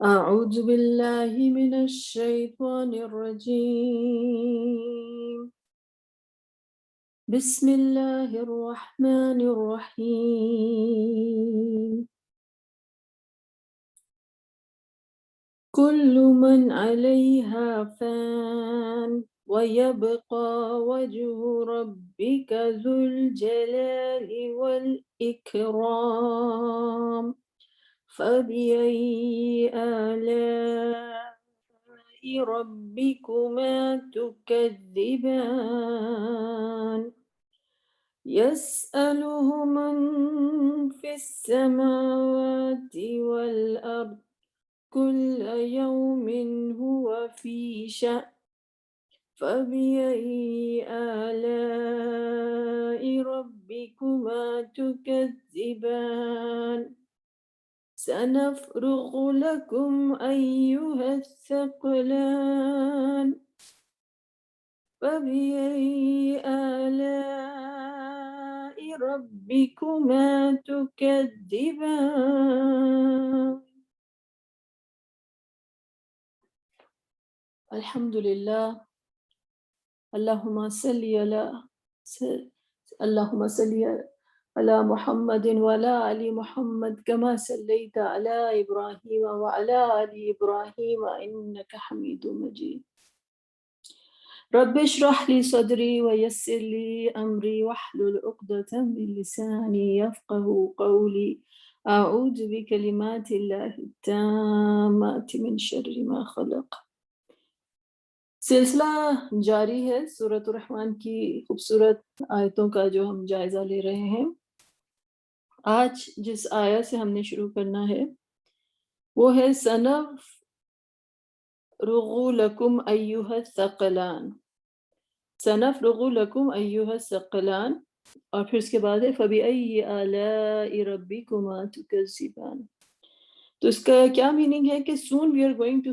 أعوذ بالله من الشيطان الرجيم. بسم الله الرحمن الرحيم. كل من عليها فان ويبقى وجه ربك ذو الجلال والإكرام. فبأي آلاء ربكما تكذبان. يسأله من في السماوات والأرض كل يوم هو في شأن. فبأي آلاء ربكما تكذبان. سنفرغ لكم أيها الثقلان. فبأي آلاء ربكما تكذبان. الحمد لله. اللهم صل على محمد وعلى آل محمد كما صليت على إبراهيم وعلى آل إبراهيم إنك حميد مجيد. رب اشرح لي صدري ويسر لي أمري واحلل عقدة من لساني يفقه قولي. أعوذ بكلمات الله التامات من شر ما خلق. سلسلہ جاری ہے سورۃ الرحمن کی خوبصورت آیتوں کا جو ہم جائزہ لے رہے ہیں۔ آج جس آیت سے ہم نے شروع کرنا ہے وہ ہے سنفرغ لکم ایھا الثقلان۔ سنفرغ لکم ایھا الثقلان، اور پھر اس کے بعد ہے فبأی آلاء ربکما تکذبان۔ تو اس کا کیا میننگ ہے کہ soon we are going to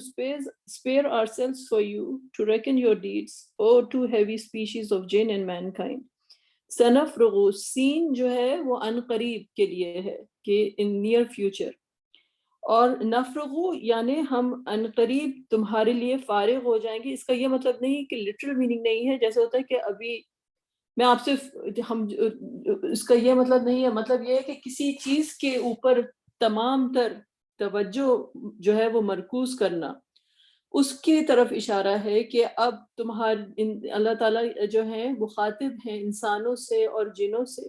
spare ourselves for you to reckon your deeds, O two heavy species of jinn and mankind. سنفرغ، سین جو ہے وہ ان قریب کے لیے ہے کہ in near future، اور نفرغ یعنی ہم ان قریب تمہارے لیے فارغ ہو جائیں گے۔ اس کا یہ مطلب نہیں کہ لٹرل میننگ نہیں ہے، جیسے ہوتا ہے کہ ابھی میں آپ سے اس کا یہ مطلب نہیں ہے، مطلب یہ ہے کہ کسی چیز کے اوپر تمام تر توجہ جو ہے وہ مرکوز کرنا، اس کی طرف اشارہ ہے کہ اب اللہ تعالیٰ جو ہیں مخاطب ہیں انسانوں سے اور جنوں سے،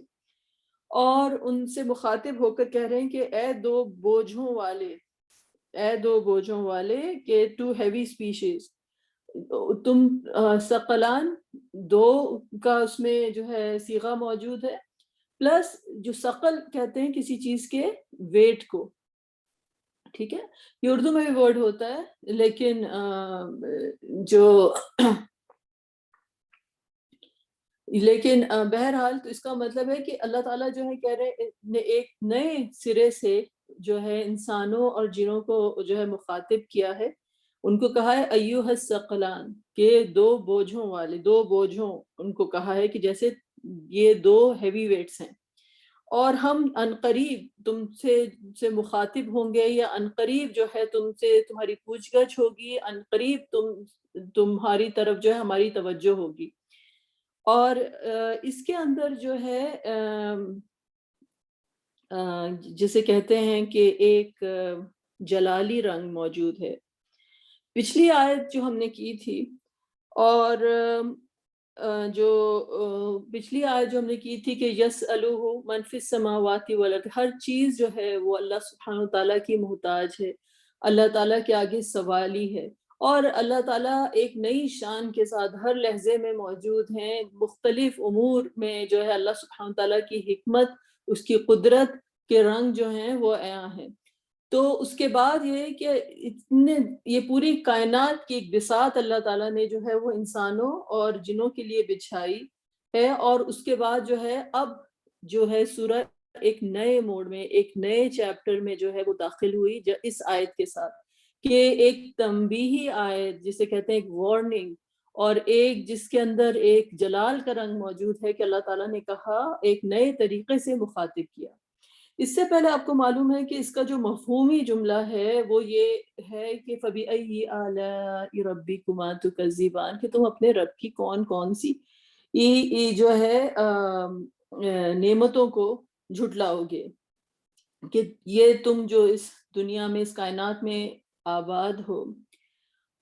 اور ان سے مخاطب ہو کر کہہ رہے ہیں کہ اے دو بوجھوں والے کہ ٹو ہیوی اسپیشیز، تم ثقلان، دو کا اس میں جو ہے صیغہ موجود ہے، پلس جو ثقل کہتے ہیں کسی چیز کے ویٹ کو، ٹھیک ہے، یہ اردو میں بھی ورڈ ہوتا ہے، لیکن بہرحال تو اس کا مطلب ہے کہ اللہ تعالیٰ جو ہے کہہ رہے نے ایک نئے سرے سے جو ہے انسانوں اور جنوں کو جو ہے مخاطب کیا ہے، ان کو کہا ہے ایھا الثقلان، کہ دو بوجھوں ان کو کہا ہے کہ جیسے یہ دو ہیوی ویٹس ہیں، اور ہم عنقریب تم سے مخاطب ہوں گے، یا عنقریب جو ہے تم سے تمہاری پوچھ گچھ ہوگی، عنقریب تمہاری طرف جو ہے ہماری توجہ ہوگی۔ اور اس کے اندر جو ہے جسے کہتے ہیں کہ ایک جلالی رنگ موجود ہے۔ پچھلی آیت جو ہم نے کی تھی، اور پچھلی آیت جو ہم نے کی تھی کہ یسألہ من فی السماوات والارض، ہر چیز جو ہے وہ اللہ سبحانہ وتعالیٰ کی محتاج ہے، اللہ تعالیٰ کے آگے سوالی ہے، اور اللہ تعالیٰ ایک نئی شان کے ساتھ ہر لحظے میں موجود ہیں، مختلف امور میں جو ہے اللہ سبحانہ وتعالیٰ کی حکمت، اس کی قدرت کے رنگ جو ہیں وہ عیاں ہیں۔ تو اس کے بعد یہ کہ یہ پوری کائنات کی ایک بساط اللہ تعالیٰ نے جو ہے وہ انسانوں اور جنوں کے لیے بچھائی ہے، اور اس کے بعد جو ہے اب جو ہے سورہ ایک نئے موڈ میں، ایک نئے چیپٹر میں جو ہے وہ داخل ہوئی اس آیت کے ساتھ، کہ ایک تنبیہی آیت جسے کہتے ہیں ایک وارننگ، اور ایک جس کے اندر ایک جلال کا رنگ موجود ہے کہ اللہ تعالیٰ نے کہا ایک نئے طریقے سے مخاطب کیا۔ اس سے پہلے آپ کو معلوم ہے کہ اس کا جو مفہومی جملہ ہے وہ یہ ہے کہ فَبِأَيِّ آلَاءِ رَبِّكُمَا تُكَذِّبَانِ، کہ تم اپنے رب کی کون کون سی یہ جو ہے نعمتوں کو جھٹلاؤ گے، کہ یہ تم جو اس دنیا میں اس کائنات میں آباد ہو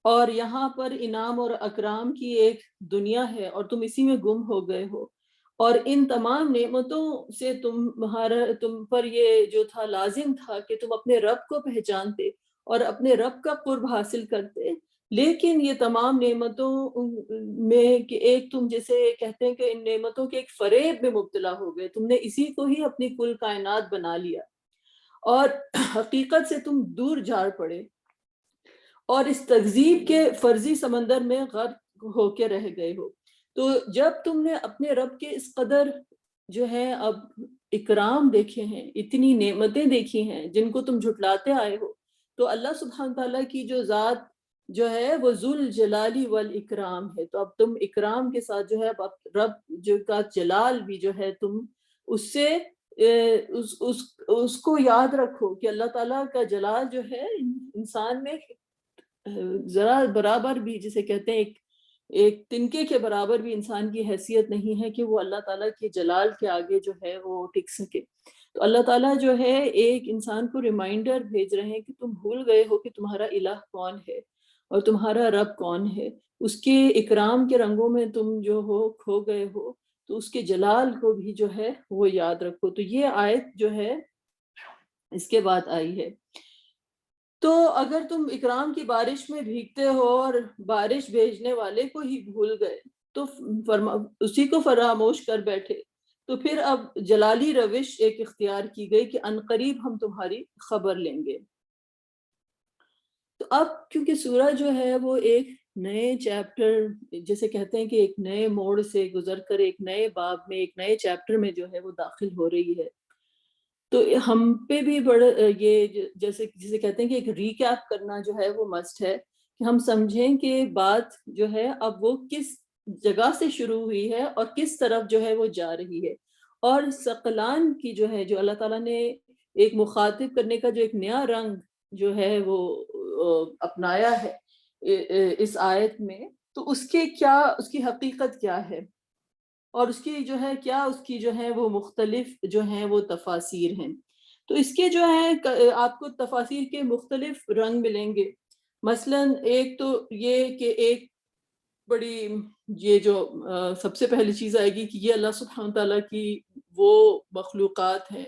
اور یہاں پر انعام اور اکرام کی ایک دنیا ہے اور تم اسی میں گم ہو گئے ہو، اور ان تمام نعمتوں سے تم پر یہ جو تھا لازم تھا کہ تم اپنے رب کو پہچانتے اور اپنے رب کا قرب حاصل کرتے، لیکن یہ تمام نعمتوں میں کہ ایک تم جیسے کہتے ہیں کہ ان نعمتوں کے ایک فریب میں مبتلا ہو گئے، تم نے اسی کو ہی اپنی کل کائنات بنا لیا اور حقیقت سے تم دور جا پڑے اور اس تکذیب کے فرضی سمندر میں غرق ہو کے رہ گئے ہو۔ تو جب تم نے اپنے رب کے اس قدر جو ہے اب اکرام دیکھے ہیں، اتنی نعمتیں دیکھی ہیں جن کو تم جھٹلاتے آئے ہو، تو اللہ سبحانہ تعالیٰ کی جو ذات جو ہے وہ ذوالجلالی والاکرام ہے، تو اب تم اکرام کے ساتھ جو ہے اب رب جو کا جلال بھی جو ہے تم اس سے اس کو یاد رکھو کہ اللہ تعالیٰ کا جلال جو ہے انسان میں ذرا برابر بھی جسے کہتے ہیں ایک تنکے کے برابر بھی انسان کی حیثیت نہیں ہے کہ وہ اللہ تعالیٰ کے جلال کے آگے جو ہے وہ ٹک سکے۔ تو اللہ تعالیٰ جو ہے ایک انسان کو ریمائنڈر بھیج رہے ہیں کہ تم بھول گئے ہو کہ تمہارا الہ کون ہے اور تمہارا رب کون ہے، اس کے اکرام کے رنگوں میں تم جو ہو کھو گئے ہو، تو اس کے جلال کو بھی جو ہے وہ یاد رکھو۔ تو یہ آیت جو ہے اس کے بعد آئی ہے۔ تو اگر تم اکرام کی بارش میں بھیگتے ہو اور بارش بھیجنے والے کو ہی بھول گئے تو اسی کو فراموش کر بیٹھے، تو پھر اب جلالی روش ایک اختیار کی گئی کہ عنقریب ہم تمہاری خبر لیں گے۔ تو اب کیونکہ سورہ جو ہے وہ ایک نئے چیپٹر جیسے کہتے ہیں کہ ایک نئے موڑ سے گزر کر ایک نئے باب میں ایک نئے چیپٹر میں جو ہے وہ داخل ہو رہی ہے، تو ہم پہ بھی بڑا یہ جیسے جسے کہتے ہیں کہ ایک ریکیپ کرنا جو ہے وہ مسٹ ہے کہ ہم سمجھیں کہ بات جو ہے اب وہ کس جگہ سے شروع ہوئی ہے اور کس طرف جو ہے وہ جا رہی ہے، اور ثقلان کی جو ہے جو اللہ تعالیٰ نے ایک مخاطب کرنے کا جو ایک نیا رنگ جو ہے وہ اپنایا ہے اس آیت میں، تو اس کے کیا اس کی حقیقت کیا ہے اور اس کی جو ہے کیا اس کی جو ہے وہ مختلف جو ہیں وہ تفاسیر ہیں۔ تو اس کے جو ہے آپ کو تفاسیر کے مختلف رنگ ملیں گے، مثلا ایک تو یہ کہ ایک بڑی یہ جو سب سے پہلی چیز آئے گی کہ یہ اللہ سبحانہ تعالیٰ کی وہ مخلوقات ہیں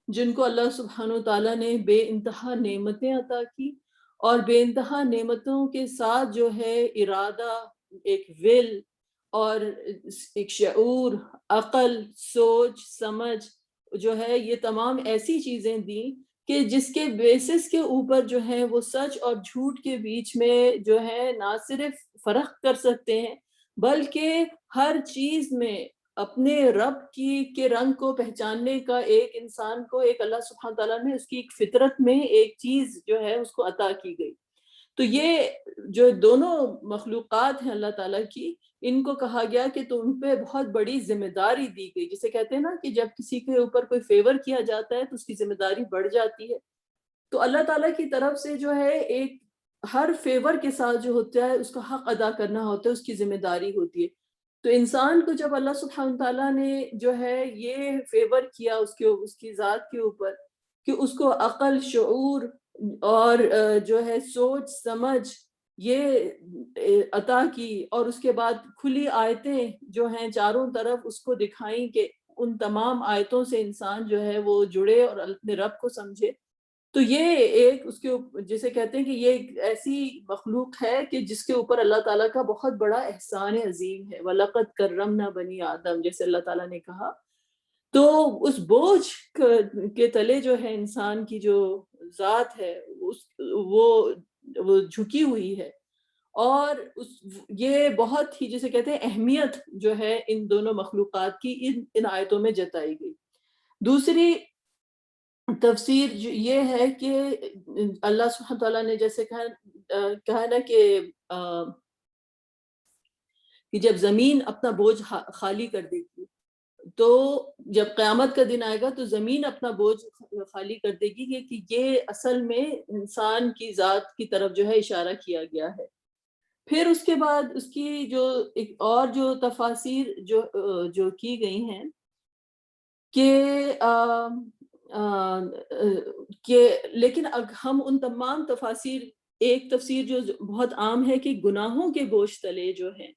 جن کو اللہ سبحانہ تعالیٰ نے بے انتہا نعمتیں عطا کی، اور بے انتہا نعمتوں کے ساتھ جو ہے ارادہ، ایک ول اور ایک شعور، عقل، سوچ سمجھ جو ہے یہ تمام ایسی چیزیں دیں کہ جس کے بیسس کے اوپر جو ہے وہ سچ اور جھوٹ کے بیچ میں جو ہے نہ صرف فرق کر سکتے ہیں بلکہ ہر چیز میں اپنے رب کے رنگ کو پہچاننے کا ایک انسان کو ایک اللہ سبحانہ تعالیٰ نے اس کی ایک فطرت میں ایک چیز جو ہے اس کو عطا کی گئی۔ تو یہ جو دونوں مخلوقات ہیں اللہ تعالیٰ کی، ان کو کہا گیا کہ تم پہ بہت بڑی ذمہ داری دی گئی، جسے کہتے ہیں نا کہ جب کسی کے اوپر کوئی فیور کیا جاتا ہے تو اس کی ذمہ داری بڑھ جاتی ہے، تو اللہ تعالیٰ کی طرف سے جو ہے ایک ہر فیور کے ساتھ جو ہوتا ہے اس کا حق ادا کرنا ہوتا ہے، اس کی ذمہ داری ہوتی ہے۔ تو انسان کو جب اللہ سبحانہ تعالیٰ نے جو ہے یہ فیور کیا اس کی ذات کے اوپر کہ اس کو عقل، شعور اور جو ہے سوچ سمجھ یہ عطا کی، اور اس کے بعد کھلی آیتیں جو ہیں چاروں طرف اس کو دکھائیں کہ ان تمام آیتوں سے انسان جو ہے وہ جڑے اور اپنے رب کو سمجھے، تو یہ ایک اس کے جسے کہتے ہیں کہ یہ ایک ایسی مخلوق ہے کہ جس کے اوپر اللہ تعالیٰ کا بہت بڑا احسان عظیم ہے، وَلَقَدْ كَرَّمْنَا بَنِي آدم جیسے اللہ تعالیٰ نے کہا۔ تو اس بوجھ کے تلے جو ہے انسان کی جو ذات ہے وہ جھکی ہوئی ہے، اور یہ بہت ہی جسے کہتے ہیں اہمیت جو ہے ان دونوں مخلوقات کی ان آیتوں میں جتائی گئی۔ دوسری تفسیر یہ ہے کہ اللہ سبحانہ تعالیٰ نے جیسے کہا نا کہ جب زمین اپنا بوجھ خالی کر دیتی تو جب قیامت کا دن آئے گا تو زمین اپنا بوجھ خالی کر دے گی کہ یہ اصل میں انسان کی ذات کی طرف جو ہے اشارہ کیا گیا ہے۔ پھر اس کے بعد اس کی جو ایک اور جو تفاسیر جو کی گئی ہیں کہ کہ لیکن ہم ان تمام تفاسیر، ایک تفسیر جو بہت عام ہے کہ گناہوں کے بوجھ تلے جو ہیں،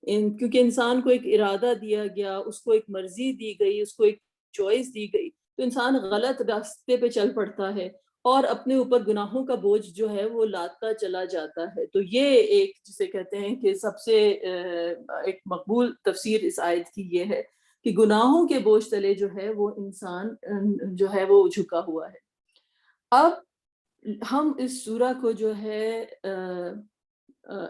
کیونکہ انسان کو ایک ارادہ دیا گیا، اس کو ایک مرضی دی گئی، اس کو ایک چوائس دی گئی، تو انسان غلط راستے پہ چل پڑتا ہے اور اپنے اوپر گناہوں کا بوجھ جو ہے وہ لاتا چلا جاتا ہے۔ تو یہ ایک جسے کہتے ہیں کہ سب سے ایک مقبول تفسیر اس آیت کی یہ ہے کہ گناہوں کے بوجھ تلے جو ہے وہ انسان جو ہے وہ جھکا ہوا ہے۔ اب ہم اس سورہ کو جو ہے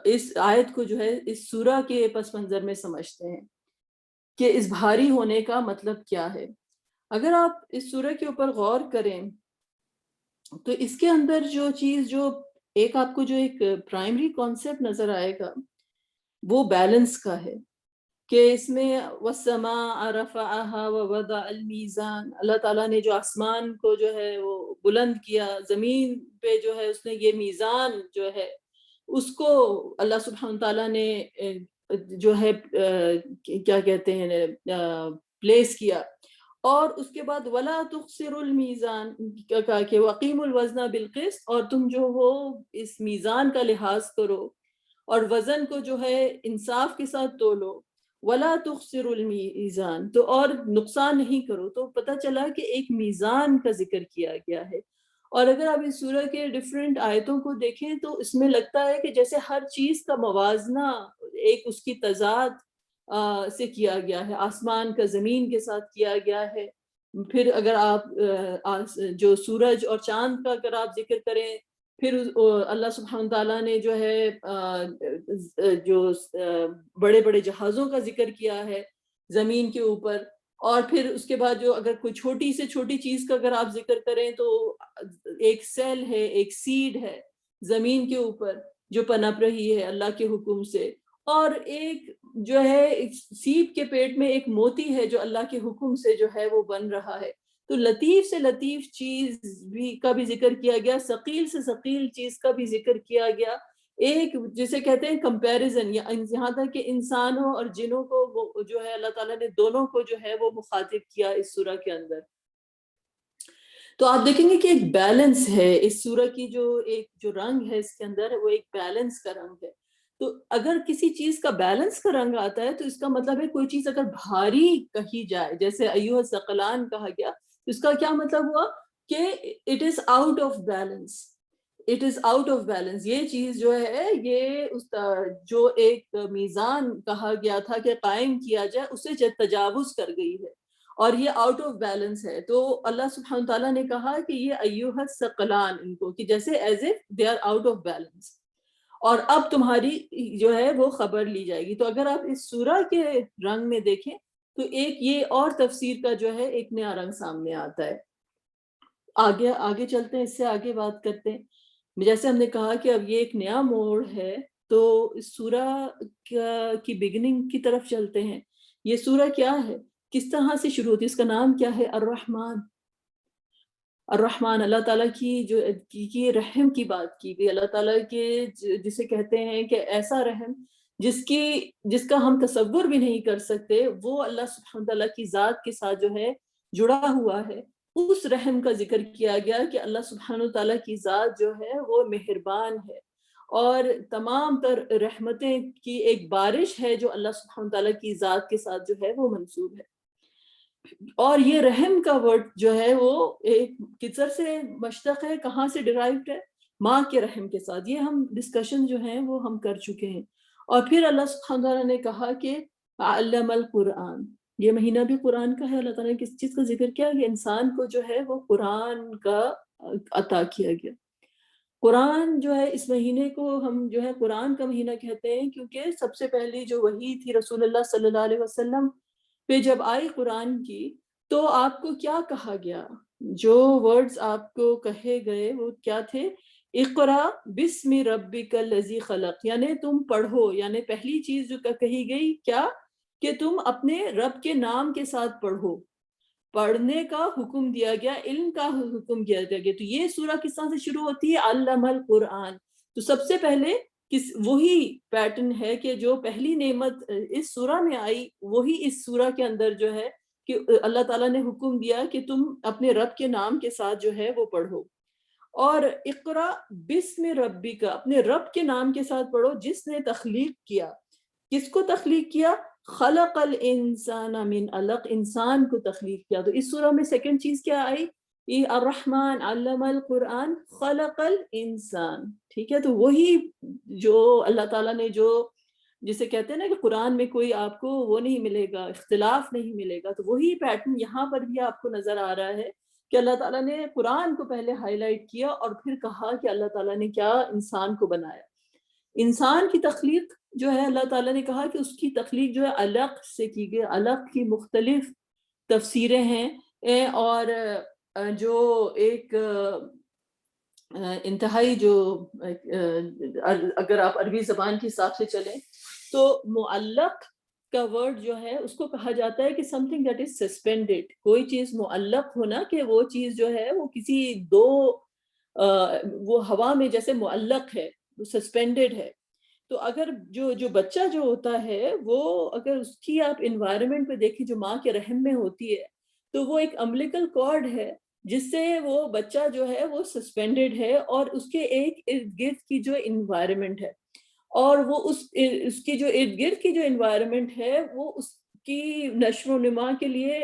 اس آیت کو جو ہے اس سورہ کے پس منظر میں سمجھتے ہیں کہ اس بھاری ہونے کا مطلب کیا ہے۔ اگر آپ اس سورہ کے اوپر غور کریں تو اس کے اندر جو چیز جو ایک آپ کو جو ایک پرائمری کانسیپٹ نظر آئے گا وہ بیلنس کا ہے کہ اس میں وَالسَّمَاءَ رَفَعَهَا وَوَضَعَ الْمِيزَانَ، اللہ تعالیٰ نے جو آسمان کو جو ہے وہ بلند کیا، زمین پہ جو ہے اس نے یہ میزان جو ہے اس کو اللہ سبحانہ تعالیٰ نے جو ہے کیا کہتے ہیں پلیس کیا، اور اس کے بعد وَلَا تُخْسِرُ الْمِيزَانَ کہا کہ وَقِيمُ الْوَزْنَ بِالْقِسْطِ، اور تم جو ہو اس میزان کا لحاظ کرو اور وزن کو جو ہے انصاف کے ساتھ تولو، وَلَا تُخْسِرُ الْمِيزَانَ، تو اور نقصان نہیں کرو۔ تو پتہ چلا کہ ایک میزان کا ذکر کیا گیا ہے۔ اور اگر آپ اس سورہ کے ڈیفرنٹ آیتوں کو دیکھیں تو اس میں لگتا ہے کہ جیسے ہر چیز کا موازنہ ایک اس کی تضاد سے کیا گیا ہے، آسمان کا زمین کے ساتھ کیا گیا ہے۔ پھر اگر آپ جو سورج اور چاند کا اگر آپ ذکر کریں، پھر اللہ سبحانہ تعالیٰ نے جو ہے جو بڑے بڑے جہازوں کا ذکر کیا ہے زمین کے اوپر، اور پھر اس کے بعد جو اگر کوئی چھوٹی سے چھوٹی چیز کا اگر آپ ذکر کریں تو ایک سیل ہے، ایک سیڈ ہے زمین کے اوپر جو پنپ رہی ہے اللہ کے حکم سے، اور ایک جو ہے سیب کے پیٹ میں ایک موتی ہے جو اللہ کے حکم سے جو ہے وہ بن رہا ہے۔ تو لطیف سے لطیف چیز کا بھی ذکر کیا گیا، ثقیل سے ثقیل چیز کا بھی ذکر کیا گیا، ایک جسے کہتے ہیں کمپیریزن، یہاں تک کہ انسانوں اور جنوں کو وہ جو ہے اللہ تعالیٰ نے دونوں کو جو ہے وہ مخاطب کیا اس سورہ کے اندر۔ تو آپ دیکھیں گے کہ ایک بیلنس ہے اس سورہ کی، جو رنگ ہے اس کے اندر وہ ایک بیلنس کا رنگ ہے۔ تو اگر کسی چیز کا بیلنس کا رنگ آتا ہے تو اس کا مطلب ہے کوئی چیز اگر بھاری کہی جائے، جیسے ایھا الثقلان کہا گیا، اس کا کیا مطلب ہوا کہ it is out of balance, it is out of balance, یہ چیز جو ہے یہ جو ایک میزان کہا گیا تھا کہ قائم کیا جائے اسے تجاوز کر گئی ہے اور یہ آؤٹ آف بیلنس ہے۔ تو اللہ سبحانہ تعالیٰ نے کہا کہ یہ ایھا الثقلان، ان کو کہ جیسے as if they are out of balance, اور اب تمہاری جو ہے وہ خبر لی جائے گی۔ تو اگر آپ اس سورہ کے رنگ میں دیکھیں تو ایک یہ اور تفسیر کا جو ہے ایک نیا رنگ سامنے آتا ہے۔ آگے چلتے ہیں، اس سے آگے بات کرتے ہیں۔ جیسے ہم نے کہا کہ اب یہ ایک نیا موڑ ہے، تو اس سورہ کی بگننگ کی طرف چلتے ہیں۔ یہ سورہ کیا ہے، کس طرح سے شروع ہوتی ہے، اس کا نام کیا ہے؟ الرحمن۔ الرحمن، اللہ تعالیٰ کی رحم کی بات کی گئی، اللہ تعالیٰ کے جسے کہتے ہیں کہ ایسا رحم جس کا ہم تصور بھی نہیں کر سکتے، وہ اللہ سبحانہ تعالیٰ کی ذات کے ساتھ جو ہے جڑا ہوا ہے۔ اس رحم کا ذکر کیا گیا کہ اللہ سبحانہ تعالیٰ کی ذات جو ہے وہ مہربان ہے، اور تمام تر رحمتیں کی ایک بارش ہے جو اللہ سبحانہ تعالیٰ کی ذات کے ساتھ جو ہے وہ منسوب ہے۔ اور یہ رحم کا ورڈ جو ہے وہ ایک کسر سے مشتق ہے، کہاں سے ڈیرائیوڈ ہے؟ ماں کے رحم کے ساتھ۔ یہ ہم ڈسکشن جو ہیں وہ ہم کر چکے ہیں۔ اور پھر اللہ سبحانہ تعالیٰ نے کہا کہ علم القرآن، یہ مہینہ بھی قرآن کا ہے۔ اللہ تعالیٰ نے کس چیز کا ذکر کیا کہ انسان کو جو ہے وہ قرآن کا عطا کیا گیا۔ قرآن جو ہے اس مہینے کو ہم جو ہے قرآن کا مہینہ کہتے ہیں، کیونکہ سب سے پہلی جو وحی تھی رسول اللہ صلی اللہ علیہ وسلم پہ جب آئی قرآن کی، تو آپ کو کیا کہا گیا؟ جو ورڈز آپ کو کہے گئے وہ کیا تھے؟ اقرا بسم ربک الذی خلق، یعنی تم پڑھو، یعنی پہلی چیز جو کہی گئی کیا کہ تم اپنے رب کے نام کے ساتھ پڑھو. پڑھنے کا حکم دیا گیا، علم کا حکم دیا گیا. تو یہ سورہ کس طرح سے شروع ہوتی ہے؟ علم القرآن. تو سب سے پہلے وہی پیٹرن ہے کہ جو پہلی نعمت اس سورہ میں آئی، وہی اس سورہ کے اندر جو ہے کہ اللہ تعالیٰ نے حکم دیا کہ تم اپنے رب کے نام کے ساتھ جو ہے وہ پڑھو. اور اقرا بسم ربک، اپنے رب کے نام کے ساتھ پڑھو جس نے تخلیق کیا. کس کو تخلیق کیا؟ خلق الانسان من علق، انسان کو تخلیق کیا. تو اس سورہ میں سیکنڈ چیز کیا آئی؟ یہ الرحمن علم القرآن خلق الانسان. ٹھیک ہے، تو وہی جو اللہ تعالیٰ نے جو جسے کہتے ہیں نا کہ قرآن میں کوئی آپ کو وہ نہیں ملے گا، اختلاف نہیں ملے گا، تو وہی پیٹرن یہاں پر بھی آپ کو نظر آ رہا ہے کہ اللہ تعالیٰ نے قرآن کو پہلے ہائی لائٹ کیا اور پھر کہا کہ اللہ تعالیٰ نے کیا انسان کو بنایا. انسان کی تخلیق جو ہے اللہ تعالیٰ نے کہا کہ اس کی تخلیق جو ہے علق سے کی گئی. علق کی مختلف تفسیریں ہیں، اور جو ایک انتہائی جو اگر آپ عربی زبان کے حساب سے چلیں تو معلق کا ورڈ جو ہے اس کو کہا جاتا ہے کہ some thing that is suspended. کوئی چیز معلق ہونا کہ وہ چیز جو ہے وہ کسی وہ ہوا میں جیسے معلق ہے، وہ سسپینڈیڈ ہے. تو اگر جو بچہ جو ہوتا ہے وہ اگر اس کی آپ انوائرمنٹ پہ دیکھیں جو ماں کے رحم میں ہوتی ہے تو وہ ایک امبلیکل کارڈ ہے جس سے وہ بچہ جو ہے وہ سسپینڈیڈ ہے، اور اس کے ایک ارد گرد کی جو انوائرمنٹ ہے اور وہ اس کی جو ارد گرد کی جو انوائرمنٹ ہے وہ اس کی نشو و نما کے لیے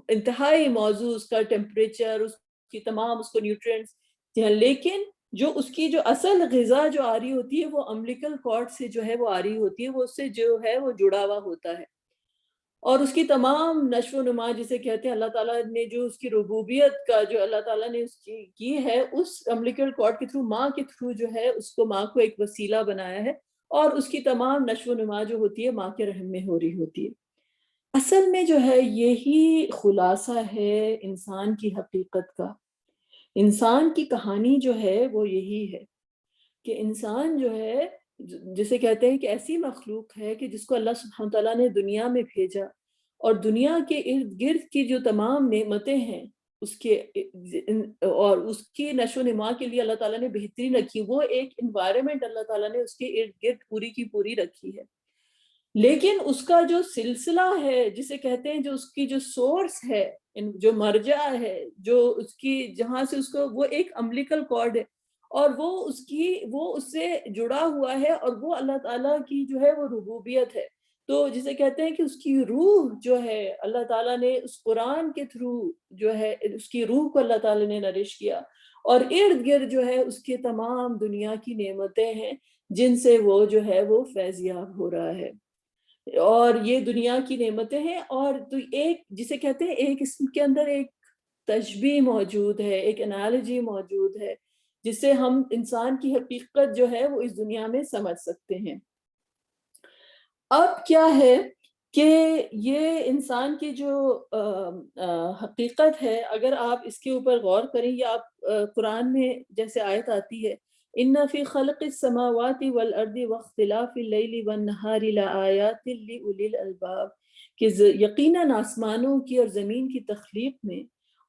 انتہائی موضوع، اس کا ٹیمپریچر، اس کی تمام اس کو نیوٹرینٹس. لیکن جو اس کی جو اصل غذا جو آ رہی ہوتی ہے وہ امبلیکل کارڈ سے جو ہے وہ آ رہی ہوتی ہے، وہ اس سے جو ہے وہ جڑا ہوا ہوتا ہے. اور اس کی تمام نشو و نما جسے کہتے ہیں اللہ تعالیٰ نے جو اس کی ربوبیت کا جو اللہ تعالیٰ نے اس کی ہے اس امبلیکل کارڈ کے تھرو، ماں کے تھرو جو ہے اس کو، ماں کو ایک وسیلہ بنایا ہے، اور اس کی تمام نشو و نما جو ہوتی ہے ماں کے رحم میں ہو رہی ہوتی ہے. اصل میں جو ہے یہی خلاصہ ہے انسان کی حقیقت کا. انسان کی کہانی جو ہے وہ یہی ہے کہ انسان جو ہے جسے کہتے ہیں کہ ایسی مخلوق ہے کہ جس کو اللہ سبحانہ تعالیٰ نے دنیا میں بھیجا، اور دنیا کے ارد گرد کی جو تمام نعمتیں ہیں اس کے اور اس کی نشو و نما کے لیے اللہ تعالیٰ نے بہترین رکھی، وہ ایک انوائرمنٹ اللہ تعالیٰ نے اس کے ارد گرد پوری کی پوری رکھی ہے. لیکن اس کا جو سلسلہ ہے جسے کہتے ہیں جو اس کی جو سورس ہے، جو مرجع ہے، جو اس کی جہاں سے اس کو، وہ ایک امبلیکل کارڈ ہے، اور وہ اس سے جڑا ہوا ہے، اور وہ اللہ تعالیٰ کی جو ہے وہ ربوبیت ہے. تو جسے کہتے ہیں کہ اس کی روح جو ہے اللہ تعالیٰ نے اس قرآن کے تھرو جو ہے اس کی روح کو اللہ تعالیٰ نے نرش کیا، اور ارد گرد جو ہے اس کے تمام دنیا کی نعمتیں ہیں جن سے وہ جو ہے وہ فیضیاب ہو رہا ہے. اور یہ دنیا کی نعمتیں ہیں، اور تو ایک جسے کہتے ہیں ایک اس کے اندر ایک تشبیہ موجود ہے، ایک انالوجی موجود ہے جس سے ہم انسان کی حقیقت جو ہے وہ اس دنیا میں سمجھ سکتے ہیں. اب کیا ہے کہ یہ انسان کی جو حقیقت ہے، اگر آپ اس کے اوپر غور کریں، یا آپ قرآن میں جیسے آیت آتی ہے ان فی خلق السماوات والارض واختلاف اللیل والنہار لآیات لأولی الالباب، کہ یقیناً آسمانوں کی اور زمین کی تخلیق میں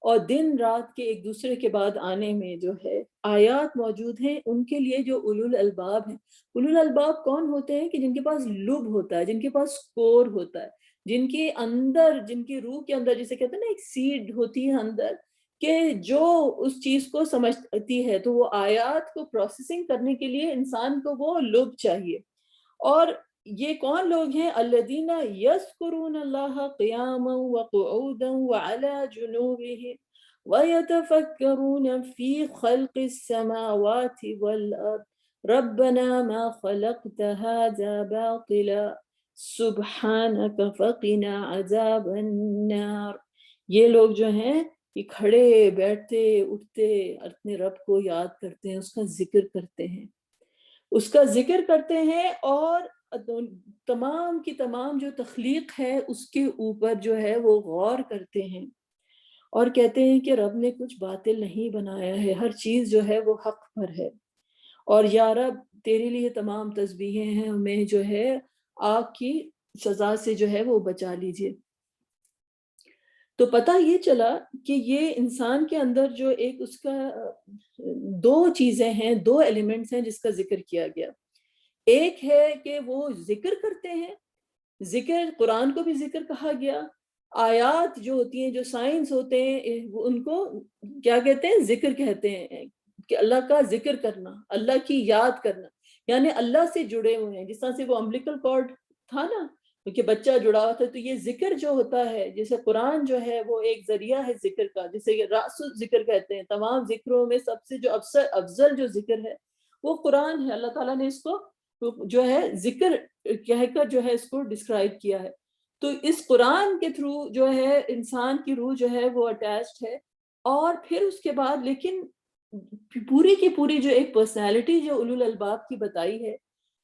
اور دن رات کے ایک دوسرے کے بعد آنے میں جو ہے آیات موجود ہیں ان کے لیے جو اولو الالباب ہیں. اولو الالباب کون ہوتے ہیں؟ کہ جن کے پاس لب ہوتا ہے، جن کے پاس کور ہوتا ہے، جن کے اندر، جن کی روح کے اندر جسے کہتے ہیں نا ایک سیڈ ہوتی ہے اندر، کہ جو اس چیز کو سمجھتی ہے. تو وہ آیات کو پروسیسنگ کرنے کے لیے انسان کو وہ لب چاہیے. اور یہ کون لوگ ہیں؟ الذین یذکرون اللہ قیاما وقعودا وعلی جنوبہم ویتفکرون فی خلق السماوات والارض ربنا ما خلقت هذا باطلا سبحانک فقنا عذاب النار. یہ لوگ جو ہیں یہ کھڑے بیٹھتے اٹھتے اپنے رب کو یاد کرتے ہیں، اس کا ذکر کرتے ہیں، اس کا ذکر کرتے ہیں، اور تمام کی تمام جو تخلیق ہے اس کے اوپر جو ہے وہ غور کرتے ہیں، اور کہتے ہیں کہ رب نے کچھ باطل نہیں بنایا ہے، ہر چیز جو ہے وہ حق پر ہے. اور یا رب تیرے لیے تمام تسبیحیں ہیں، ہمیں جو ہے آگ کی سزا سے جو ہے وہ بچا لیجئے۔ تو پتہ یہ چلا کہ یہ انسان کے اندر جو ایک اس کا دو چیزیں ہیں، دو ایلیمنٹس ہیں جس کا ذکر کیا گیا۔ ایک ہے کہ وہ ذکر کرتے ہیں، ذکر قرآن کو بھی ذکر کہا گیا، آیات جو ہوتی ہیں، جو سائنس ہوتے ہیں، ان کو کیا کہتے ہیں؟ ذکر کہتے ہیں، کہ اللہ کا ذکر کرنا، اللہ کی یاد کرنا، یعنی اللہ سے جڑے ہوئے ہیں۔ جس طرح سے وہ امبلیکل کارڈ تھا نا کہ بچہ جڑا ہوا تھا، تو یہ ذکر جو ہوتا ہے، جیسے قرآن جو ہے وہ ایک ذریعہ ہے ذکر کا، جسے یہ راس الذکر کہتے ہیں۔ تمام ذکروں میں سب سے جو افضل جو ذکر ہے وہ قرآن ہے۔ اللہ تعالیٰ نے اس کو جو ہے ذکر کہہ کر جو ہے اس کو ڈسکرائب کیا ہے۔ تو اس قرآن کے تھرو جو ہے انسان کی روح جو ہے وہ اٹیچڈ ہے، اور پھر اس کے بعد لیکن پوری کی پوری جو ایک پرسنالٹی جو اولو الالباب کی بتائی ہے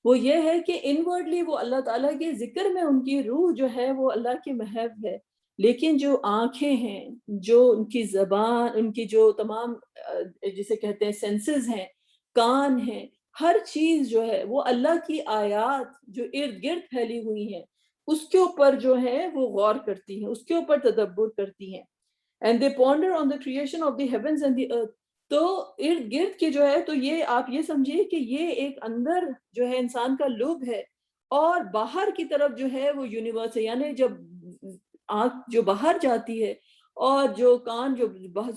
وہ یہ ہے کہ انورڈلی وہ اللہ تعالیٰ کے ذکر میں ان کی روح جو ہے وہ اللہ کی محب ہے، لیکن جو آنکھیں ہیں، جو ان کی زبان، ان کی جو تمام جسے کہتے ہیں سینسز ہیں، کان ہیں، ہر چیز جو ہے وہ اللہ کی آیات جو ارد گرد پھیلی ہوئی ہیں اس کے اوپر جو ہے وہ غور کرتی ہیں، اس کے اوپر تدبر کرتی ہیں۔ and they ponder on the creation of the heavens and the earth۔ تو ارد گرد کے جو ہے، تو یہ آپ یہ سمجھیے کہ یہ ایک اندر جو ہے انسان کا لب ہے، اور باہر کی طرف جو ہے وہ یونیورس ہے، یعنی جب آنکھ جو باہر جاتی ہے اور جو کان جو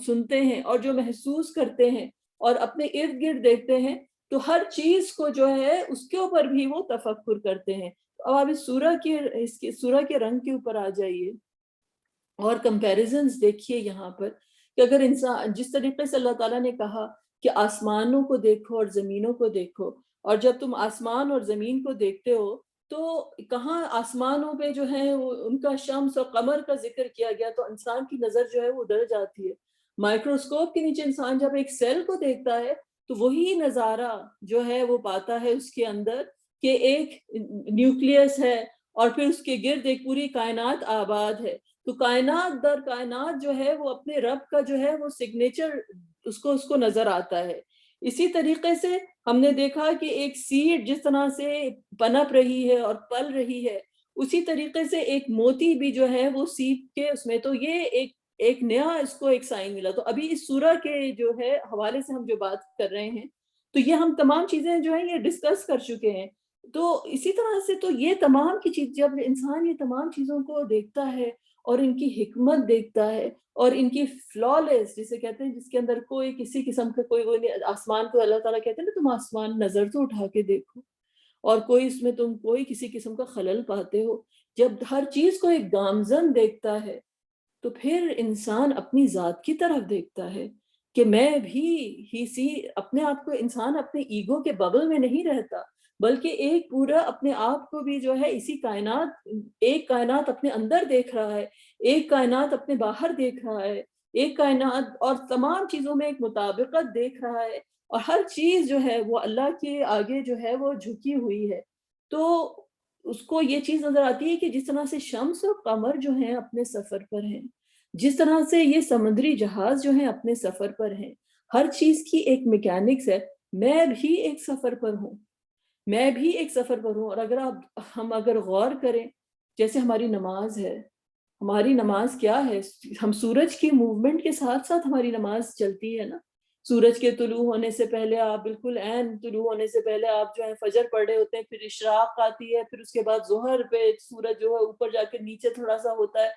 سنتے ہیں اور جو محسوس کرتے ہیں اور اپنے ارد گرد دیکھتے ہیں، تو ہر چیز کو جو ہے اس کے اوپر بھی وہ تفکر کرتے ہیں۔ اب آپ اس سورہ کے رنگ کے اوپر آ جائیے اور کمپیریزنز دیکھیے یہاں پر، کہ اگر انسان جس طریقے سے اللہ تعالیٰ نے کہا کہ آسمانوں کو دیکھو اور زمینوں کو دیکھو، اور جب تم آسمان اور زمین کو دیکھتے ہو تو کہاں آسمانوں پہ جو ہے ان کا شمس اور قمر کا ذکر کیا گیا، تو انسان کی نظر جو ہے وہ ڈر جاتی ہے۔ مائکروسکوپ کے نیچے انسان جب ایک سیل کو دیکھتا ہے تو وہی نظارہ جو ہے وہ پاتا ہے اس کے اندر، کہ ایک نیوکلیس ہے اور پھر اس کے گرد ایک پوری کائنات آباد ہے۔ تو کائنات در کائنات جو ہے وہ اپنے رب کا جو ہے وہ سگنیچر اس کو نظر آتا ہے۔ اسی طریقے سے ہم نے دیکھا کہ ایک سیڈ جس طرح سے پنپ رہی ہے اور پل رہی ہے، اسی طریقے سے ایک موتی بھی جو ہے وہ سیپ کے اس میں، تو یہ ایک نیا اس کو ایک سائن ملا۔ تو ابھی اس سورہ کے جو ہے حوالے سے ہم جو بات کر رہے ہیں، تو یہ ہم تمام چیزیں جو ہیں یہ ڈسکس کر چکے ہیں۔ تو اسی طرح سے تو یہ تمام کی چیز، جب انسان یہ تمام چیزوں کو دیکھتا ہے اور ان کی حکمت دیکھتا ہے اور ان کی فلالیس جسے کہتے ہیں، جس کے اندر کوئی کسی قسم کا کوئی وہ نہیں، آسمان کو اللہ تعالیٰ کہتے ہیں نا، تم آسمان نظر تو اٹھا کے دیکھو، اور کوئی اس میں تم کوئی کسی قسم کا خلل پاتے ہو۔ جب ہر چیز کو ایک گامزن دیکھتا ہے تو پھر انسان اپنی ذات کی طرف دیکھتا ہے کہ میں بھی ہی سی اپنے آپ کو، انسان اپنے ایگو کے ببل میں نہیں رہتا، بلکہ ایک پورا اپنے آپ کو بھی جو ہے اسی کائنات، ایک کائنات اپنے اندر دیکھ رہا ہے، ایک کائنات اپنے باہر دیکھ رہا ہے، ایک کائنات اور تمام چیزوں میں ایک مطابقت دیکھ رہا ہے، اور ہر چیز جو ہے وہ اللہ کے آگے جو ہے وہ جھکی ہوئی ہے۔ تو اس کو یہ چیز نظر آتی ہے کہ جس طرح سے شمس اور قمر جو ہیں اپنے سفر پر ہیں، جس طرح سے یہ سمندری جہاز جو ہیں اپنے سفر پر ہیں، ہر چیز کی ایک میکینکس ہے۔ میں بھی ایک سفر پر ہوں، میں بھی ایک سفر پر ہوں۔ اور اگر ہم اگر غور کریں، جیسے ہماری نماز ہے، ہماری نماز کیا ہے؟ ہم سورج کی موومنٹ کے ساتھ ساتھ ہماری نماز چلتی ہے نا۔ سورج کے طلوع ہونے سے پہلے آپ بالکل عین طلوع ہونے سے پہلے آپ جو ہے فجر پڑھ رہے ہوتے ہیں، پھر اشراق آتی ہے، پھر اس کے بعد ظہر پہ سورج جو ہے اوپر جا کے نیچے تھوڑا سا ہوتا ہے،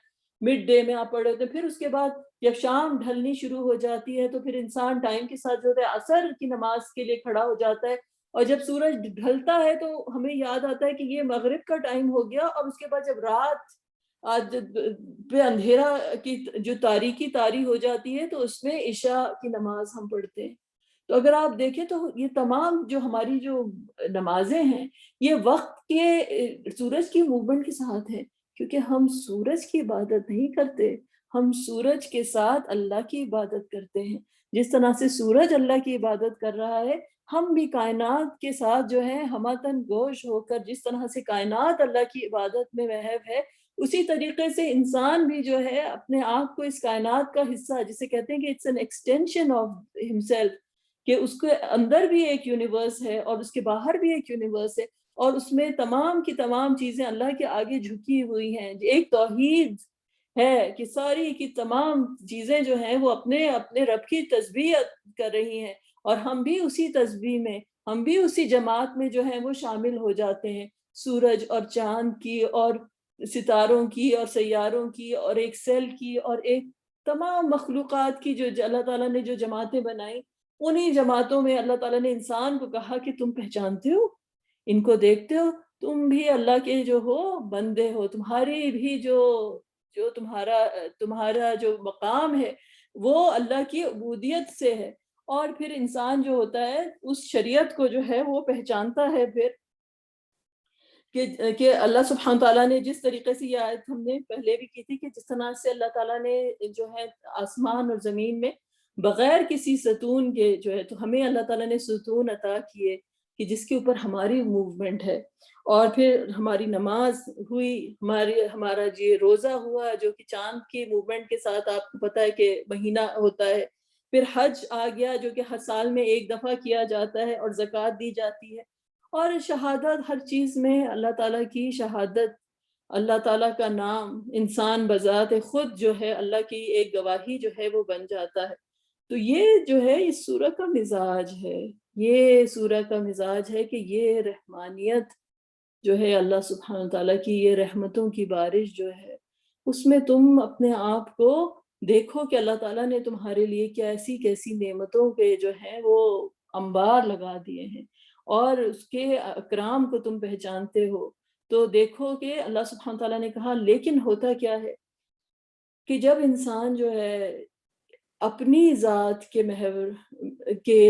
مڈ ڈے میں آپ پڑھ رہے ہوتے ہیں، پھر اس کے بعد جب شام ڈھلنی شروع ہو جاتی ہے تو پھر انسان ٹائم کے ساتھ جو ہے عصر کی نماز کے لیے کھڑا ہو جاتا ہے، اور جب سورج ڈھلتا ہے تو ہمیں یاد آتا ہے کہ یہ مغرب کا ٹائم ہو گیا، اور اس کے بعد جب رات آج پہ اندھیرا کی جو تاریکی طاری ہو جاتی ہے تو اس میں عشاء کی نماز ہم پڑھتے ہیں۔ تو اگر آپ دیکھیں تو یہ تمام جو ہماری جو نمازیں ہیں یہ وقت کے سورج کی موومنٹ کے ساتھ ہیں، کیونکہ ہم سورج کی عبادت نہیں کرتے، ہم سورج کے ساتھ اللہ کی عبادت کرتے ہیں۔ جس طرح سے سورج اللہ کی عبادت کر رہا ہے، ہم بھی کائنات کے ساتھ جو ہے ہماتن گوش ہو کر، جس طرح سے کائنات اللہ کی عبادت میں محو ہے، اسی طریقے سے انسان بھی جو ہے اپنے آپ کو اس کائنات کا حصہ، جسے کہتے ہیں کہ it's an extension of himself, کہ اس کے اندر بھی ایک یونیورس ہے اور اس کے باہر بھی ایک یونیورس ہے، اور اس میں تمام کی تمام چیزیں اللہ کے آگے جھکی ہوئی ہیں. ایک توحید ہے کہ ساری کی تمام چیزیں جو ہیں وہ اپنے اپنے رب کی تسبیح کر رہی ہیں، اور ہم بھی اسی تسبیح میں، ہم بھی اسی جماعت میں جو ہیں وہ شامل ہو جاتے ہیں. سورج اور چاند کی اور ستاروں کی اور سیاروں کی اور ایک سیل کی اور ایک تمام مخلوقات کی جو اللہ تعالیٰ نے جو جماعتیں بنائیں، انہی جماعتوں میں اللہ تعالیٰ نے انسان کو کہا کہ تم پہچانتے ہو، ان کو دیکھتے ہو، تم بھی اللہ کے جو ہو بندے ہو، تمہاری بھی جو جو تمہارا جو مقام ہے وہ اللہ کی عبودیت سے ہے. اور پھر انسان جو ہوتا ہے اس شریعت کو جو ہے وہ پہچانتا ہے پھر کہ اللہ سبحانہ تعالیٰ نے جس طریقے سے، یہ آیت ہم نے پہلے بھی کی تھی، کہ جس طرح سے اللہ تعالیٰ نے جو ہے آسمان اور زمین میں بغیر کسی ستون کے جو ہے، تو ہمیں اللہ تعالیٰ نے ستون عطا کیے کہ جس کے اوپر ہماری موومنٹ ہے. اور پھر ہماری نماز ہوئی، ہمارا جی روزہ ہوا جو کہ چاند کی موومنٹ کے ساتھ، آپ کو پتہ ہے کہ مہینہ ہوتا ہے. پھر حج آ گیا جو کہ ہر سال میں ایک دفعہ کیا جاتا ہے، اور زکوٰۃ دی جاتی ہے. اور شہادت، ہر چیز میں اللہ تعالیٰ کی شہادت، اللہ تعالیٰ کا نام انسان بذات خود جو ہے اللہ کی ایک گواہی جو ہے وہ بن جاتا ہے. تو یہ جو ہے اس سورہ کا مزاج ہے، یہ سورہ کا مزاج ہے کہ یہ رحمانیت جو ہے اللہ سبحانہ تعالیٰ کی، یہ رحمتوں کی بارش جو ہے، اس میں تم اپنے آپ کو دیکھو کہ اللہ تعالیٰ نے تمہارے لیے کیسی کیسی نعمتوں کے جو ہیں وہ انبار لگا دیے ہیں، اور اس کے اکرام کو تم پہچانتے ہو. تو دیکھو کہ اللہ سبحانہ تعالیٰ نے کہا، لیکن ہوتا کیا ہے کہ جب انسان جو ہے اپنی ذات کے محور کے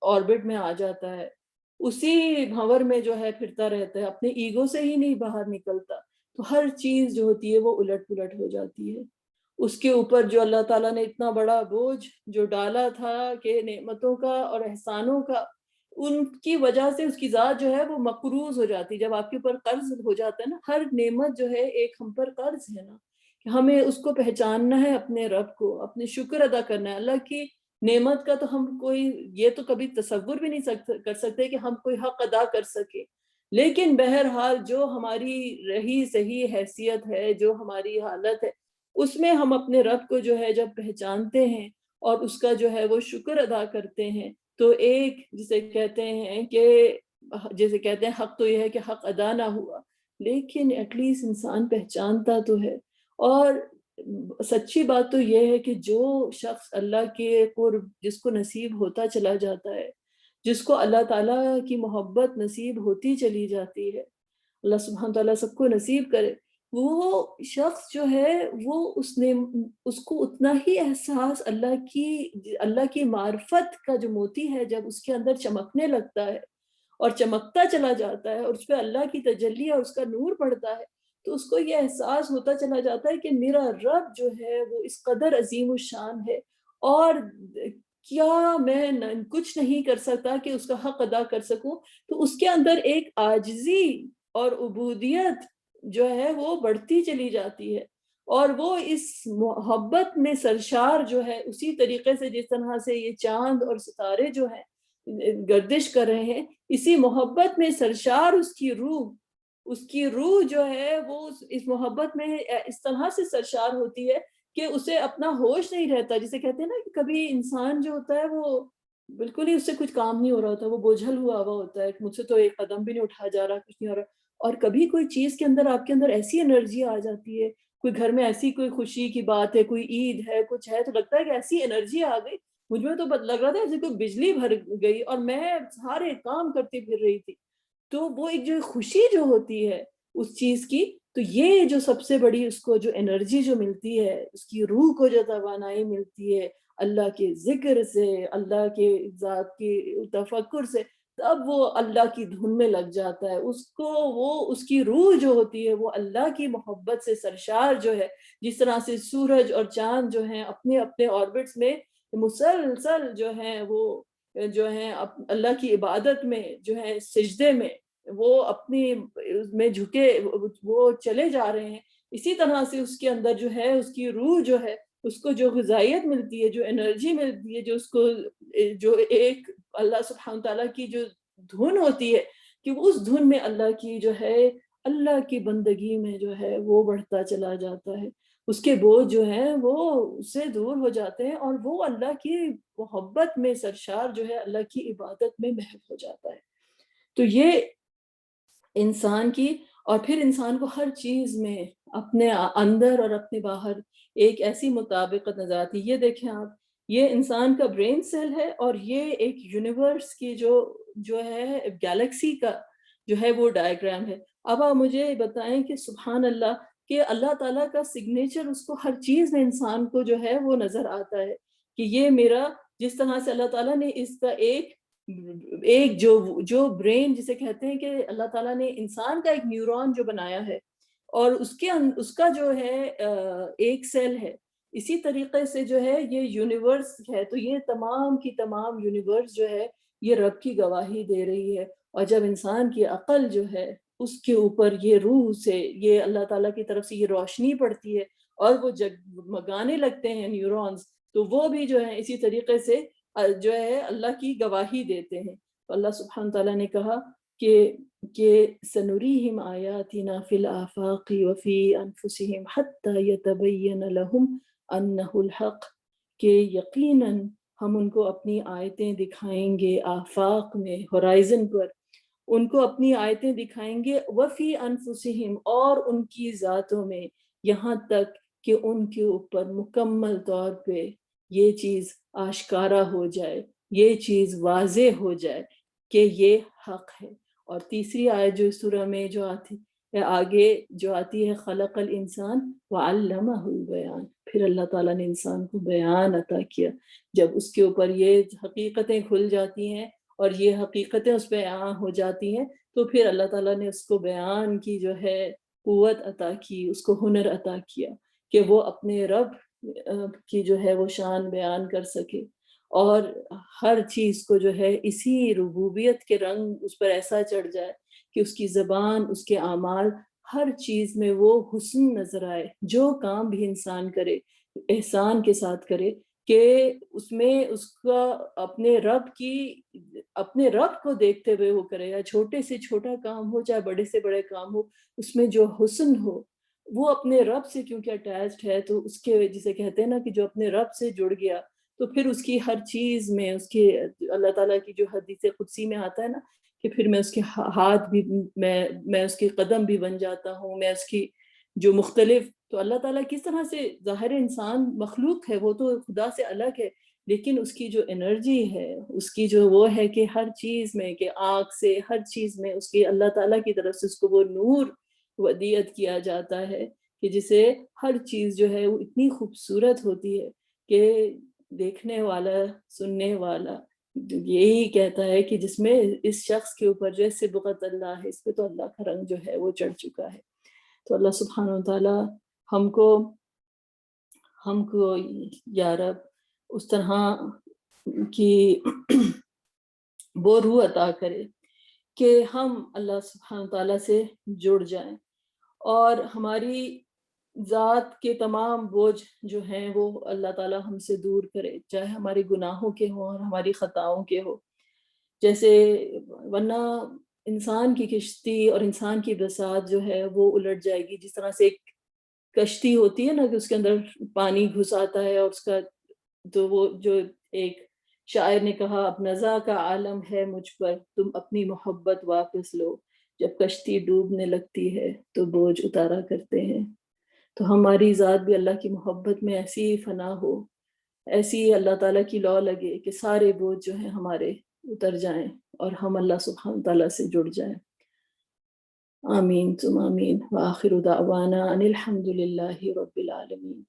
آربٹ میں آ جاتا ہے، اسی بھنور میں جو ہے پھرتا رہتا ہے، اپنے ایگو سے ہی نہیں باہر نکلتا، تو ہر چیز جو ہوتی ہے وہ الٹ پلٹ ہو جاتی ہے. اس کے اوپر جو اللہ تعالیٰ نے اتنا بڑا بوجھ جو ڈالا تھا کہ نعمتوں کا اور احسانوں کا، ان کی وجہ سے اس کی ذات جو ہے وہ مقروض ہو جاتی ہے. جب آپ کے اوپر قرض ہو جاتا ہے نا، ہر نعمت جو ہے ایک ہم پر قرض ہے نا، کہ ہمیں اس کو پہچاننا ہے، اپنے رب کو، اپنے شکر ادا کرنا ہے. اللہ کی نعمت کا تو ہم کوئی یہ تو کبھی تصور بھی نہیں کر سکتے کہ ہم کوئی حق ادا کر سکے. لیکن بہرحال جو ہماری رہی صحیح حیثیت ہے، جو ہماری حالت ہے، اس میں ہم اپنے رب کو جو ہے جب پہچانتے ہیں اور اس کا جو ہے وہ شکر ادا کرتے ہیں، تو ایک جسے کہتے ہیں حق تو یہ ہے کہ حق ادا نہ ہوا، لیکن ایٹ لیسٹ انسان پہچانتا تو ہے. اور سچی بات تو یہ ہے کہ جو شخص اللہ کے قرب جس کو نصیب ہوتا چلا جاتا ہے، جس کو اللہ تعالیٰ کی محبت نصیب ہوتی چلی جاتی ہے، اللہ سبحانہ تعالیٰ سب کو نصیب کرے، وہ شخص جو ہے وہ اس کو اتنا ہی احساس اللہ کی معرفت کا جو موتی ہے جب اس کے اندر چمکنے لگتا ہے اور چمکتا چلا جاتا ہے، اور اس پہ اللہ کی تجلی اور اس کا نور پڑتا ہے، تو اس کو یہ احساس ہوتا چلا جاتا ہے کہ میرا رب جو ہے وہ اس قدر عظیم الشان ہے، اور کیا میں کچھ نہیں کر سکتا کہ اس کا حق ادا کر سکوں. تو اس کے اندر ایک عاجزی اور عبودیت جو ہے وہ بڑھتی چلی جاتی ہے، اور وہ اس محبت میں سرشار جو ہے، اسی طریقے سے جس طرح سے یہ چاند اور ستارے جو ہیں گردش کر رہے ہیں، اسی محبت میں سرشار اس کی روح جو ہے وہ اس محبت میں اس طرح سے سرشار ہوتی ہے کہ اسے اپنا ہوش نہیں رہتا. جسے کہتے ہیں نا کہ کبھی انسان جو ہوتا ہے وہ بالکل ہی اس سے کچھ کام نہیں ہو رہا ہوتا، وہ بوجھل ہوا ہوتا ہے، مجھ سے تو ایک قدم بھی نہیں اٹھا جا رہا، کچھ نہیں ہو رہا. اور کبھی کوئی چیز کے اندر آپ کے اندر ایسی انرجی آ جاتی ہے، کوئی گھر میں ایسی کوئی خوشی کی بات ہے، کوئی عید ہے، کچھ ہے، تو لگتا ہے کہ ایسی انرجی آ گئی. مجھ میں تو لگ رہا تھا جیسے کوئی بجلی بھر گئی اور میں سارے کام کرتی پھر رہی تھی. تو وہ ایک جو خوشی جو ہوتی ہے اس چیز کی، تو یہ جو سب سے بڑی اس کو جو انرجی جو ملتی ہے، اس کی روح کو جو توانائی ملتی ہے اللہ کے ذکر سے، اللہ کے ذات کے تفکر سے، تب وہ اللہ کی دھن میں لگ جاتا ہے. اس کی روح جو ہوتی ہے وہ اللہ کی محبت سے سرشار جو ہے، جس طرح سے سورج اور چاند جو ہیں اپنے اپنے آربٹس میں مسلسل جو ہیں وہ جو ہیں اللہ کی عبادت میں جو ہے سجدے میں وہ اپنی میں جھکے وہ چلے جا رہے ہیں، اسی طرح سے اس کے اندر جو ہے اس کی روح جو ہے اس کو جو غذائیت ملتی ہے، جو انرجی ملتی ہے، جو اس کو جو ایک اللہ سبحانہ تعالیٰ کی جو دھن ہوتی ہے، کہ اس دھن میں اللہ کی جو ہے اللہ کی بندگی میں جو ہے وہ بڑھتا چلا جاتا ہے، اس کے بوجھ جو ہیں وہ اس سے دور ہو جاتے ہیں، اور وہ اللہ کی محبت میں سرشار جو ہے اللہ کی عبادت میں محو ہو جاتا ہے۔ تو یہ انسان کی، اور پھر انسان کو ہر چیز میں اپنے اندر اور اپنے باہر ایک ایسی مطابقت نظر آتی ہے۔ یہ دیکھیں آپ، یہ انسان کا برین سیل ہے، اور یہ ایک یونیورس کی جو ہے گیلیکسی کا جو ہے وہ ڈائیگرام ہے۔ اب آپ مجھے بتائیں کہ سبحان اللہ، کہ اللہ تعالیٰ کا سگنیچر اس کو ہر چیز میں انسان کو جو ہے وہ نظر آتا ہے کہ یہ میرا، جس طرح سے اللہ تعالیٰ نے اس کا ایک جو برین جسے کہتے ہیں کہ اللہ تعالیٰ نے انسان کا ایک نیورون جو بنایا ہے، اور اس کا جو ہے ایک سیل ہے، اسی طریقے سے جو ہے یہ یونیورس ہے، تو یہ تمام کی تمام یونیورس جو ہے یہ رب کی گواہی دے رہی ہے۔ اور جب انسان کی عقل جو ہے اس کے اوپر یہ روح سے یہ اللہ تعالیٰ کی طرف سے یہ روشنی پڑتی ہے، اور وہ جگمگانے لگتے ہیں نیورونز، تو وہ بھی جو ہے اسی طریقے سے جو ہے اللہ کی گواہی دیتے ہیں۔ تو اللہ سبحانہ تعالیٰ نے کہا کہ سنریہم آیاتنا فی الآفاق وفی انفسہم حتی یتبین لہم انہ الحق، کہ یقیناً ہم ان کو اپنی آیتیں دکھائیں گے آفاق میں، ہورائزن پر، ان کو اپنی آیتیں دکھائیں گے، وفی انفسہم، اور ان کی ذاتوں میں، یہاں تک کہ ان کے اوپر مکمل طور پہ یہ چیز آشکارا ہو جائے، یہ چیز واضح ہو جائے کہ یہ حق ہے۔ اور تیسری آیت جو سورہ میں جو آتی آگے جو آتی ہے، خلق الانسان وعلمہ البیان، پھر اللہ تعالیٰ نے انسان کو بیان عطا کیا۔ جب اس کے اوپر یہ حقیقتیں کھل جاتی ہیں اور یہ حقیقتیں اس پہ عام ہو جاتی ہیں، تو پھر اللہ تعالیٰ نے اس کو بیان کی جو ہے قوت عطا کی، اس کو ہنر عطا کیا کہ وہ اپنے رب کی جو ہے وہ شان بیان کر سکے، اور ہر چیز کو جو ہے اسی ربوبیت کے رنگ اس پر ایسا چڑھ جائے کہ اس کی زبان، اس کے اعمال، ہر چیز میں وہ حسن نظر آئے۔ جو کام بھی انسان کرے احسان کے ساتھ کرے، کہ اس میں اس کا اپنے رب کو دیکھتے ہوئے وہ کرے، یا چھوٹے سے چھوٹا کام ہو چاہے بڑے سے بڑے کام ہو، اس میں جو حسن ہو وہ اپنے رب سے کیونکہ اٹیچڈ ہے، تو اس کے جسے کہتے ہیں نا کہ جو اپنے رب سے جڑ گیا، تو پھر اس کی ہر چیز میں اس کے اللہ تعالیٰ کی جو حدیث قدسی میں آتا ہے نا کہ پھر میں اس کے ہاتھ بھی، میں اس کے قدم بھی بن جاتا ہوں، میں اس کی جو مختلف، تو اللہ تعالیٰ کس طرح سے، ظاہر انسان مخلوق ہے، وہ تو خدا سے الگ ہے، لیکن اس کی جو انرجی ہے، اس کی جو وہ ہے کہ ہر چیز میں، کہ آنکھ سے ہر چیز میں اس کی اللہ تعالیٰ کی طرف سے اس کو وہ نور ودیعت کیا جاتا ہے، کہ جسے ہر چیز جو ہے وہ اتنی خوبصورت ہوتی ہے کہ دیکھنے والا، سننے والا یہی کہتا ہے کہ جس میں اس شخص کے اوپر جو ہے صبغت اللہ ہے، اس پہ تو اللہ کا رنگ جو ہے وہ چڑھ چکا ہے۔ تو اللہ سبحانہ وتعالی ہم کو یا رب اس طرح کی وہ روح عطا کرے کہ ہم اللہ سبحانہ وتعالی سے جڑ جائیں، اور ہماری ذات کے تمام بوجھ جو ہیں وہ اللہ تعالیٰ ہم سے دور کرے، چاہے ہمارے گناہوں کے ہوں اور ہماری خطاؤں کے ہوں۔ جیسے ورنہ انسان کی کشتی اور انسان کی بساط جو ہے وہ الٹ جائے گی، جس طرح سے ایک کشتی ہوتی ہے نا کہ اس کے اندر پانی گھس آتا ہے، اور اس کا تو وہ جو ایک شاعر نے کہا، اب نزا کا عالم ہے مجھ پر، تم اپنی محبت واپس لو، جب کشتی ڈوبنے لگتی ہے تو بوجھ اتارا کرتے ہیں۔ تو ہماری ذات بھی اللہ کی محبت میں ایسی فنا ہو، ایسی اللہ تعالیٰ کی لو لگے کہ سارے بوجھ جو ہیں ہمارے اتر جائیں، اور ہم اللہ سبحانہ تعالیٰ سے جڑ جائیں۔ آمین ثم آمین، وآخر دعوانا ان الحمد للہ رب العالمین۔